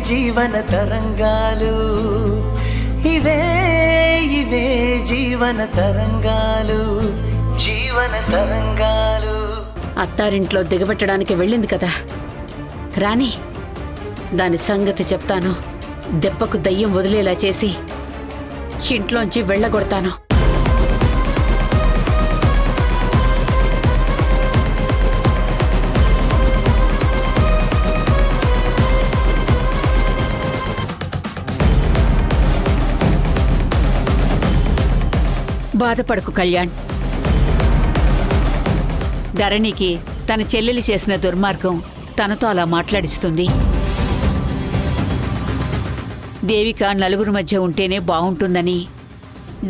జీవన తరంగాలు, ఇవే ఇవే జీవన తరంగాలు, జీవన తరంగాలు. అత్తారింట్లో దిగబెట్టడానికి వెళ్ళింది కదా రాణి, దాని సంగతి చెప్తాను. దెబ్బకు దయ్యం వదిలేలా చేసి ఇంట్లోంచి వెళ్ళగొడతాను. బాధపడకు కళ్యాణ్. ధరణికి తన చెల్లెలు చేసిన దుర్మార్గం తనతో అలా మాట్లాడిస్తుంది. దేవిక నలుగురు మధ్య ఉంటేనే బావుంటుందని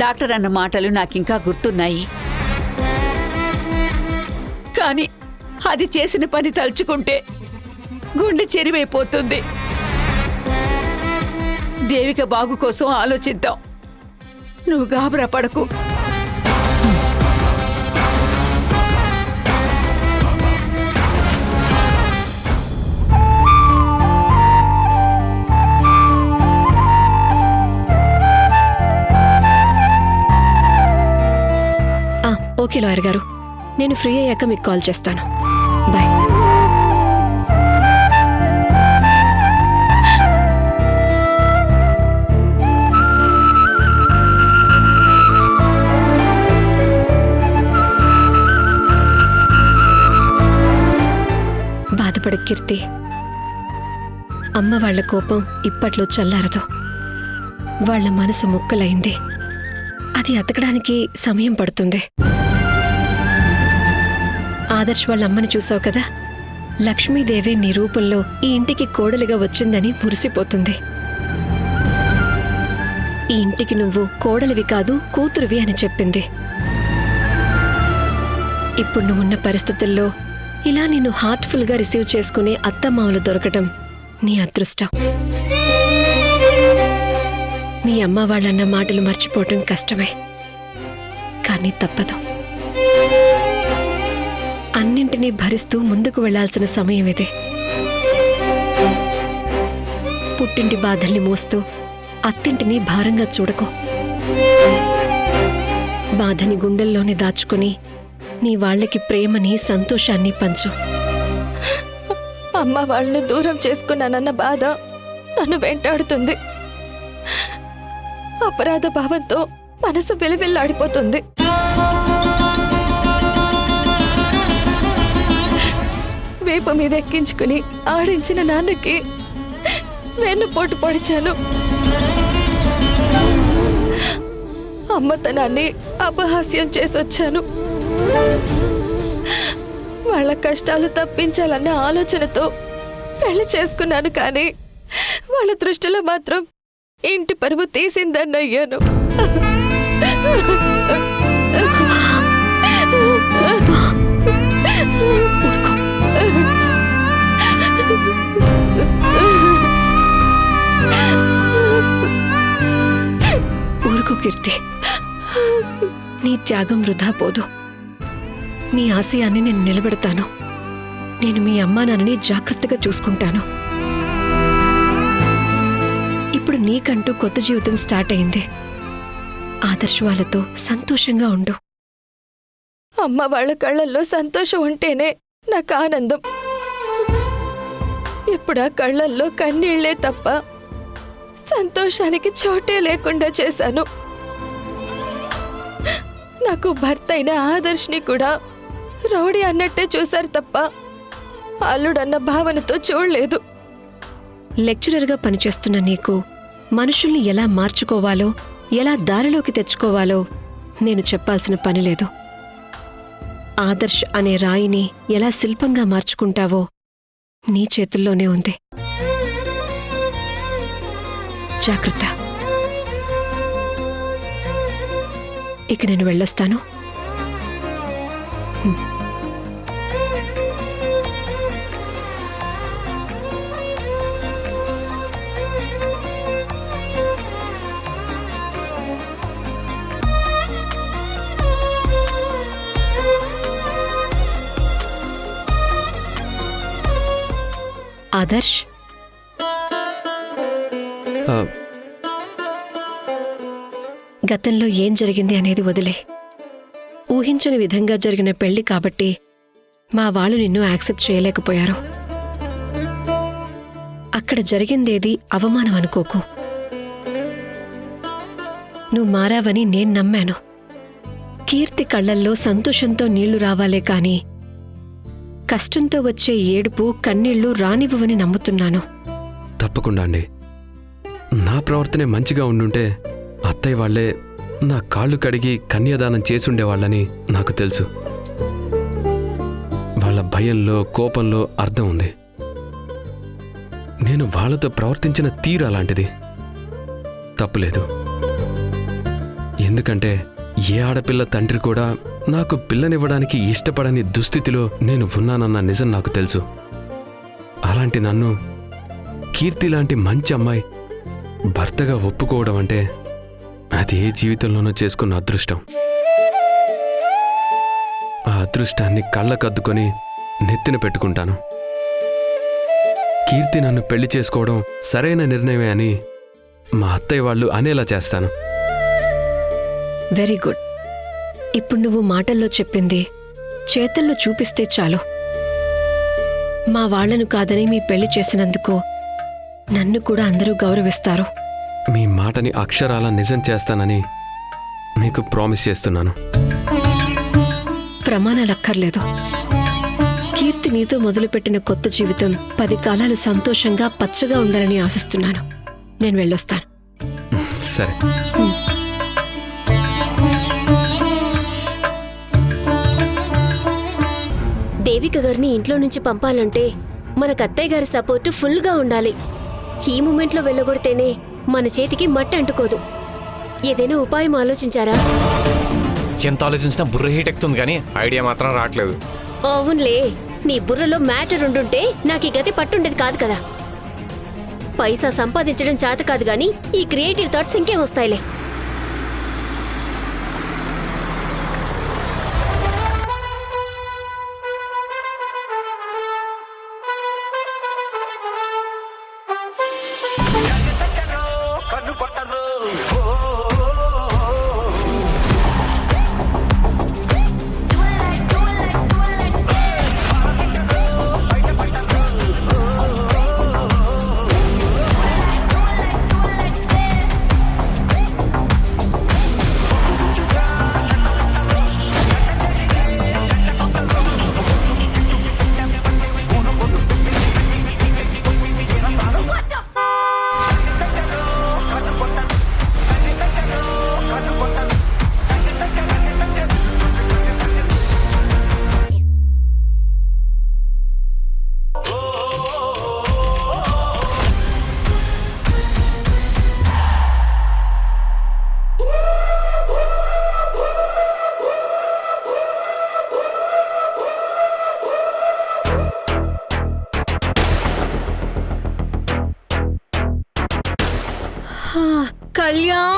డాక్టర్ అన్న మాటలు నాకింకా గుర్తున్నాయి. కానీ అది చేసిన పని తలుచుకుంటే గుండె చెరివైపోతుంది. దేవిక బాగు కోసం ఆలోచిద్దాం. నువ్వు గాబరా పడకు. ఓకే లాయర్ గారు, నేను ఫ్రీ అయ్యాక మీకు కాల్ చేస్తాను. బాయ్. బాధపడ కీర్తి, అమ్మ వాళ్ల కోపం ఇప్పట్లో చల్లారదు. వాళ్ల మనసు ముక్కలైంది. అది అతకడానికి సమయం పడుతుంది. ఆదర్శ్ వాళ్ళ అమ్మని చూసావు కదా, లక్ష్మీదేవి నీ రూపంలో ఈ ఇంటికి కోడలిగా వచ్చిందని మురిసిపోతుంది. ఈ ఇంటికి నువ్వు కోడలివి కాదు కూతురువి అని చెప్పింది. ఇప్పుడు నువ్వున్న పరిస్థితుల్లో ఇలా నిన్ను హార్ట్ఫుల్గా రిసీవ్ చేసుకునే అత్తమామలు దొరకటం నీ అదృష్టం. మీ అమ్మ వాళ్ళన్న మాటలు మర్చిపోవటం కష్టమే, కానీ తప్పదు. అన్నింటినీ భరిస్తూ ముందుకు వెళ్లాల్సిన సమయం ఇది. పుట్టింటి బాధల్ని మోస్తూ అత్తింటిని భారంగా చూడకు. బాధని గుండెల్లోనే దాచుకుని నీ వాళ్లకి ప్రేమని సంతోషాన్ని పంచు. అమ్మ వాళ్ళని దూరం చేసుకున్నానన్న బాధ నన్ను వెంటాడుతుంది. అపరాధ భావంతో మనసు వెలివెల్లాడిపోతుంది. వేపు మీద ఎక్కించుకుని ఆడించిన నాన్నకి వెన్నుపోటు పొడిచాను. అమ్మతనాన్ని అపహాస్యం చేసొచ్చాను. వాళ్ళ కష్టాలు తప్పించాలన్న ఆలోచనతో పెళ్లి చేసుకున్నాను. కానీ వాళ్ళ దృష్టిలో మాత్రం ఇంటి పరువు తీసిందన్నయ్యాను. ఊరుకో కీర్తి, నీ త్యాగం వృధా పోదు. నీ ఆశయాన్ని నేను నిలబెడతాను. నేను మీ అమ్మా నాన్నని జాగ్రత్తగా చూసుకుంటాను. ఇప్పుడు నీకంటూ కొత్త జీవితం స్టార్ట్ అయింది. ఆదర్శ్ వాళ్ళతో సంతోషంగా ఉండు. అమ్మ వాళ్ళ కళ్ళల్లో సంతోషం ఉంటేనే నాకు ఆనందం. ఇప్పుడు ఆ కళ్ళల్లో కన్నీళ్లే తప్ప సంతోషానికి చోటే లేకుండా చేశాను. నాకు భర్త అయిన ఆదర్శ్ని కూడా రౌడీ అన్నట్టే చూశారు తప్ప అల్లుడన్న భావనతో చూడలేదు. లెక్చరర్గా పనిచేస్తున్న నీకు మనుషుల్ని ఎలా మార్చుకోవాలో, ఎలా దారిలోకి తెచ్చుకోవాలో నేను చెప్పాల్సిన పని లేదు. ఆదర్శ్ అనే రాయిని ఎలా శిల్పంగా మార్చుకుంటావో నీ చేతుల్లోనే ఉంది. జాగ్రత్త. ఇక నేను వెళ్ళొస్తాను. ఆదర్శ్, గతంలో ఏం జరిగింది అనేది వదిలే. ఊహించని విధంగా జరిగిన పెళ్లి కాబట్టి మా వాళ్ళు నిన్ను యాక్సెప్ట్ చేయలేకపోయారు. అక్కడ జరిగిందేది అవమానం అనుకోకు. నువ్వు మారావని నేను నమ్మాను. కీర్తి కళ్ళల్లో సంతోషంతో నీళ్లు రావాలే కాని కష్టంతో వచ్చే ఏడుపు కన్నీళ్లు రానివ్వని నమ్ముతున్నాను. తప్పకుండా అండి. నా ప్రవర్తనే మంచిగా ఉండుంటే అత్తయ్య వాళ్లే నా కాళ్ళు కడిగి కన్యాదానం చేసుండేవాళ్ళని నాకు తెలుసు. వాళ్ళ భయంలో కోపంలో అర్థం ఉంది. నేను వాళ్ళతో ప్రవర్తించిన తీరు అలాంటిది. తప్పులేదు. ఎందుకంటే ఏ ఆడపిల్ల తండ్రి కూడా నాకు పిల్లనివ్వడానికి ఇష్టపడని దుస్థితిలో నేను ఉన్నానన్న నిజం నాకు తెలుసు. అలాంటి నన్ను కీర్తి లాంటి మంచి అమ్మాయి భర్తగా ఒప్పుకోవడం అంటే అది ఏ జీవితంలోనూ చేసుకున్న అదృష్టం. ఆ అదృష్టాన్ని కళ్ళకద్దుకొని నెత్తిన పెట్టుకుంటాను. కీర్తి నన్ను పెళ్లి చేసుకోవడం సరైన నిర్ణయమే అని మా అత్తయ్య వాళ్ళు అనేలా చేస్తాను. Very good. ఇప్పుడు నువ్వు మాటల్లో చెప్పింది చేతల్లో చూపిస్తే చాలు. మా వాళ్లను కాదని మీ పెళ్లి చేసినందుకు నన్ను కూడా అందరూ గౌరవిస్తారు. మీ మాటని అక్షరాల నిజం చేస్తానని మీకు ప్రామిస్ చేస్తున్నాను. ప్రమాణాలక్కర్లేదు. కీర్తి నీతో మొదలుపెట్టిన కొత్త జీవితం 10 కాలాలు సంతోషంగా పచ్చగా ఉండాలని ఆశిస్తున్నాను. నేను వెళ్ళొస్తాను. సరే. దేవిక గారిని ఇంట్లో నుంచి పంపాలంటే మనకు అత్తయ్య గారి సపోర్టు ఫుల్గా ఉండాలి. ఈ మూమెంట్లో వెళ్ళగొడితేనే మన చేతికి మట్టి అంటుకోదు. ఏదైనా ఉపాయం ఆలోచించారా? ఎంత ఆలోచించినా బుర్ర హీట్ ఎక్కుతుంది కానీ ఐడియా మాత్రం రావట్లేదు. అవునులే, నీ బుర్రలో మ్యాటర్ ఉండుంటే నాకు ఈ గతి పట్టుండేది కాదు కదా. పైసా సంపాదించడం చేత కాదు గాని ఈ క్రియేటివ్ థాట్స్ ఇంకేం వస్తాయిలే. కళ్యాణ్